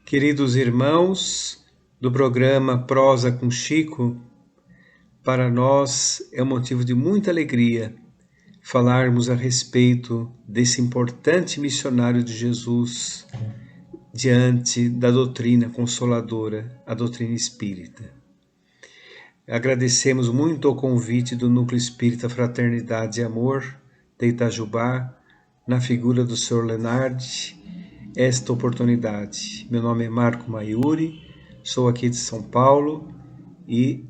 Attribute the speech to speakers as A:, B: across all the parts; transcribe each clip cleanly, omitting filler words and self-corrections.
A: Queridos irmãos do programa Prosa com Chico, para nós é um motivo de muita alegria falarmos a respeito desse importante missionário de Jesus diante da doutrina consoladora, a doutrina espírita. Agradecemos muito o convite do Núcleo Espírita Fraternidade e Amor de Itajubá, na figura do Sr. Lenardi, esta oportunidade. Meu nome é Marco Maiuri, sou aqui de São Paulo e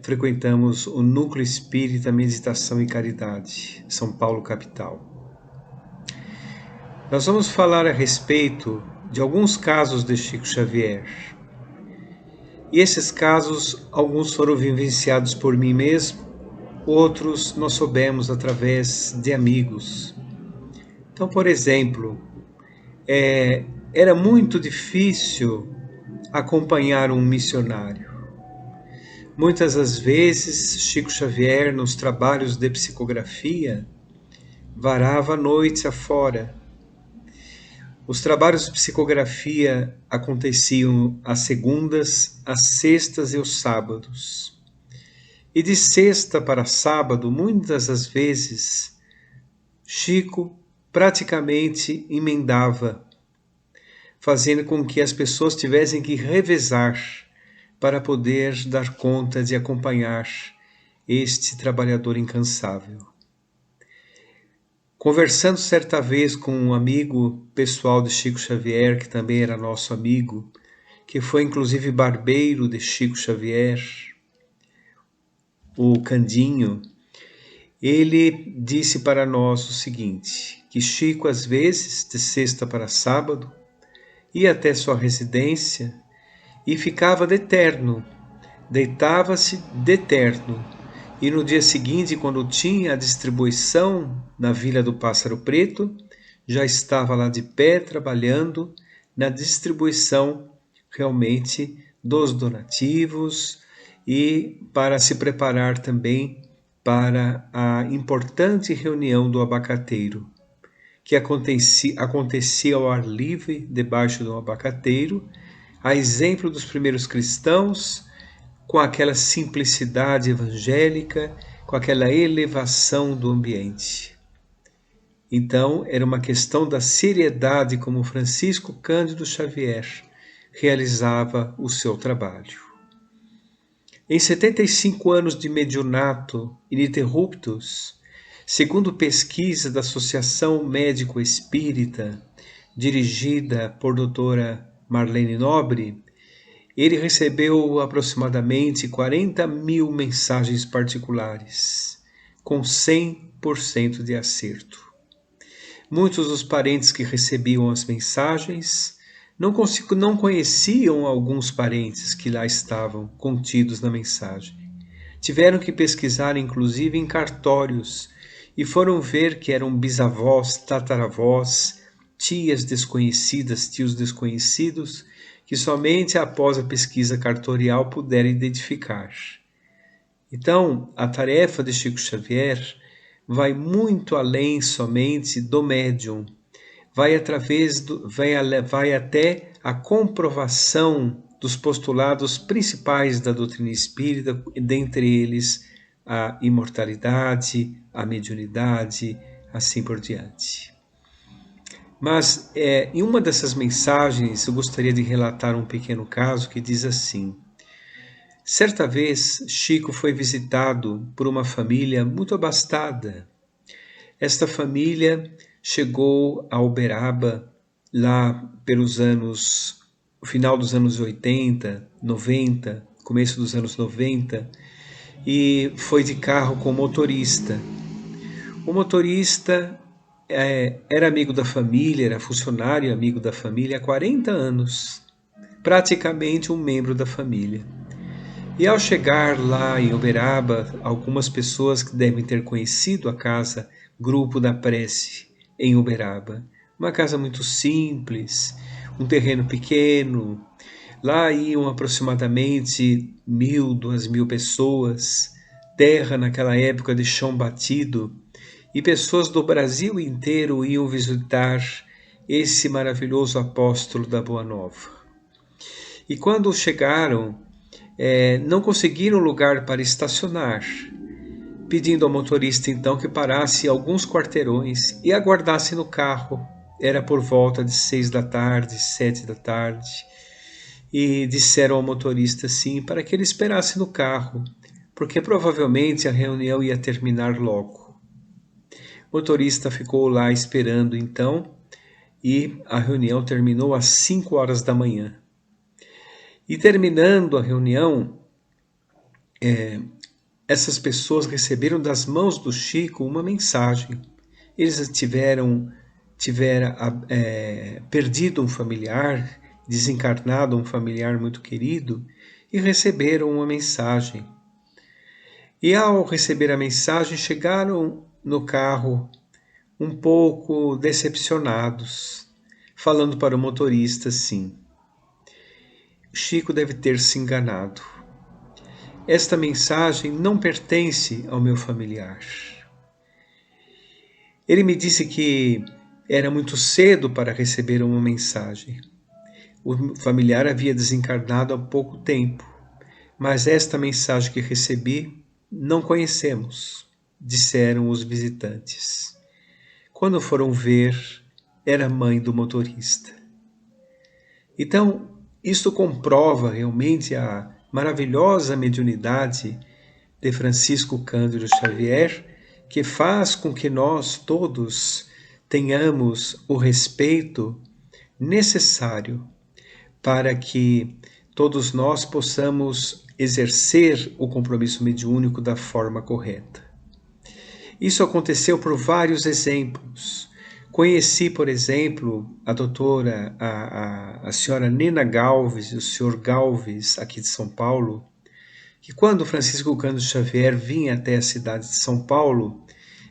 A: frequentamos o Núcleo Espírita Meditação e Caridade, São Paulo capital. Nós vamos falar a respeito de alguns casos de Chico Xavier. E esses casos, alguns foram vivenciados por mim mesmo, outros nós soubemos através de amigos. Então, por exemplo, era muito difícil acompanhar um missionário. Muitas das vezes, Chico Xavier, nos trabalhos de psicografia, varava a noite afora. Os trabalhos de psicografia aconteciam às segundas, às sextas e aos sábados. E de sexta para sábado, muitas das vezes, Chico praticamente emendava, fazendo com que as pessoas tivessem que revezar para poder dar conta de acompanhar este trabalhador incansável. Conversando certa vez com um amigo pessoal de Chico Xavier, que também era nosso amigo, que foi inclusive barbeiro de Chico Xavier, o Candinho, ele disse para nós o seguinte, que Chico às vezes, de sexta para sábado, ia até sua residência e ficava de terno, deitava-se de terno, e no dia seguinte, quando tinha a distribuição na Vila do Pássaro Preto, já estava lá de pé trabalhando na distribuição realmente dos donativos e para se preparar também para a importante reunião do abacateiro, que acontecia ao ar livre debaixo do abacateiro, a exemplo dos primeiros cristãos, com aquela simplicidade evangélica, com aquela elevação do ambiente. Então, era uma questão da seriedade como Francisco Cândido Xavier realizava o seu trabalho. Em 75 anos de mediunato ininterruptos, segundo pesquisa da Associação Médico Espírita, dirigida por doutora Marlene Nobre, ele recebeu aproximadamente 40 mil mensagens particulares, com 100% de acerto. Muitos dos parentes que recebiam as mensagens não conheciam alguns parentes que lá estavam contidos na mensagem. Tiveram que pesquisar, inclusive, em cartórios e foram ver que eram bisavós, tataravós, tias desconhecidas, tios desconhecidos, que somente após a pesquisa cartorial puderam identificar. Então, a tarefa de Chico Xavier vai muito além somente do médium, vai até a comprovação dos postulados principais da doutrina espírita, dentre eles a imortalidade, a mediunidade, assim por diante. Mas em uma dessas mensagens eu gostaria de relatar um pequeno caso que diz assim: certa vez Chico foi visitado por uma família muito abastada. Esta família chegou a Uberaba lá pelos o final dos anos 80, 90, começo dos anos 90, e foi de carro com o motorista. O motorista era amigo da família, era funcionário amigo da família há 40 anos, praticamente um membro da família. E ao chegar lá em Uberaba, algumas pessoas que devem ter conhecido a casa Grupo da Prece em Uberaba, uma casa muito simples, um terreno pequeno, lá iam aproximadamente 1.000, 2.000 pessoas, terra naquela época de chão batido, e pessoas do Brasil inteiro iam visitar esse maravilhoso apóstolo da Boa Nova. E quando chegaram, não conseguiram lugar para estacionar, pedindo ao motorista então que parasse alguns quarteirões e aguardasse no carro. Era por volta de 6 da tarde, 7 da tarde, e disseram ao motorista sim para que ele esperasse no carro, porque provavelmente a reunião ia terminar logo. O motorista ficou lá esperando então, e a reunião terminou às 5 horas da manhã. E terminando a reunião, essas pessoas receberam das mãos do Chico uma mensagem. Eles tiveram perdido um familiar, desencarnado um familiar muito querido, e receberam uma mensagem. E ao receber a mensagem, chegaram no carro um pouco decepcionados, falando para o motorista assim: Chico deve ter se enganado. Esta mensagem não pertence ao meu familiar. Ele me disse que era muito cedo para receber uma mensagem. O familiar havia desencarnado há pouco tempo, mas esta mensagem que recebi não conhecemos, disseram os visitantes. Quando foram ver, era a mãe do motorista. Então, isso comprova realmente a maravilhosa mediunidade de Francisco Cândido Xavier, que faz com que nós todos tenhamos o respeito necessário para que todos nós possamos exercer o compromisso mediúnico da forma correta. Isso aconteceu por vários exemplos. Conheci, por exemplo, a doutora, a senhora Nena Galves e o senhor Galves, aqui de São Paulo, que quando Francisco Cândido Xavier vinha até a cidade de São Paulo,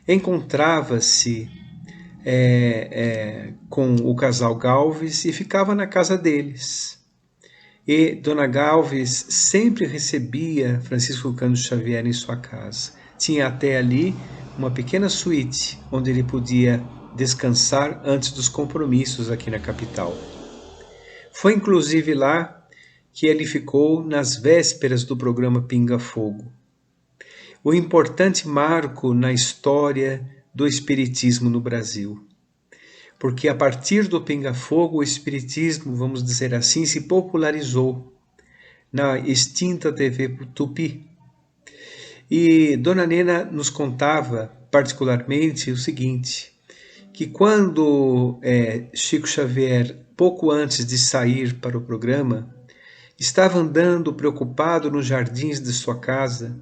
A: encontrava-se com o casal Galves e ficava na casa deles. E Dona Galves sempre recebia Francisco Cândido Xavier em sua casa. Tinha até ali uma pequena suíte onde ele podia descansar antes dos compromissos aqui na capital. Foi inclusive lá que ele ficou nas vésperas do programa Pinga Fogo. O importante marco na história do Espiritismo no Brasil. Porque a partir do Pinga Fogo, o Espiritismo, vamos dizer assim, se popularizou na extinta TV Tupi. E Dona Nena nos contava particularmente o seguinte, que quando Chico Xavier, pouco antes de sair para o programa, estava andando preocupado nos jardins de sua casa,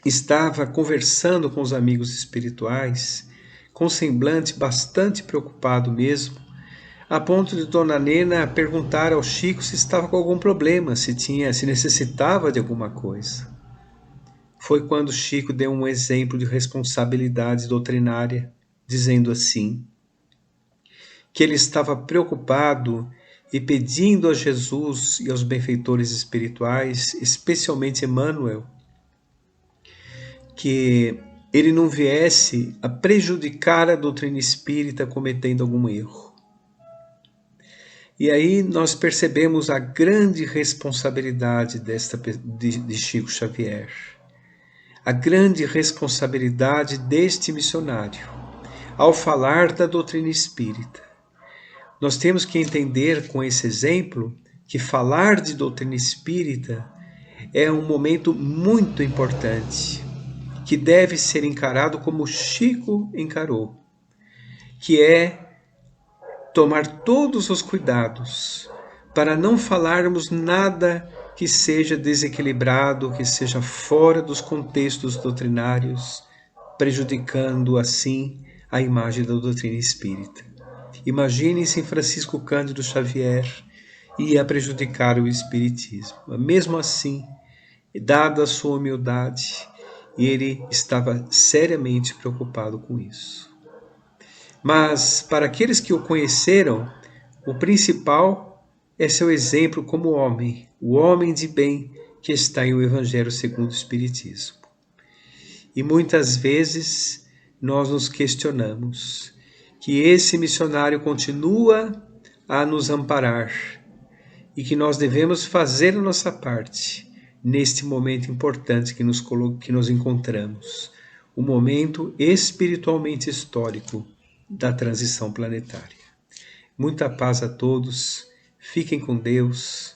A: estava conversando com os amigos espirituais, com semblante bastante preocupado mesmo, a ponto de Dona Nena perguntar ao Chico se estava com algum problema, se necessitava de alguma coisa. Foi quando Chico deu um exemplo de responsabilidade doutrinária, dizendo assim, que ele estava preocupado e pedindo a Jesus e aos benfeitores espirituais, especialmente Emmanuel, que ele não viesse a prejudicar a doutrina espírita cometendo algum erro. E aí nós percebemos a grande responsabilidade de Chico Xavier, a grande responsabilidade deste missionário, ao falar da doutrina espírita. Nós temos que entender com esse exemplo que falar de doutrina espírita é um momento muito importante, que deve ser encarado como Chico encarou, que é tomar todos os cuidados para não falarmos nada que seja desequilibrado, que seja fora dos contextos doutrinários, prejudicando assim a imagem da doutrina espírita. Imagine se Francisco Cândido Xavier ia prejudicar o espiritismo. Mesmo assim, dada a sua humildade, ele estava seriamente preocupado com isso. Mas para aqueles que o conheceram, o principal é seu exemplo como homem, o homem de bem que está em o Evangelho segundo o Espiritismo. E muitas vezes nós nos questionamos que esse missionário continua a nos amparar e que nós devemos fazer a nossa parte neste momento importante que nos encontramos, o momento espiritualmente histórico da transição planetária. Muita paz a todos, fiquem com Deus,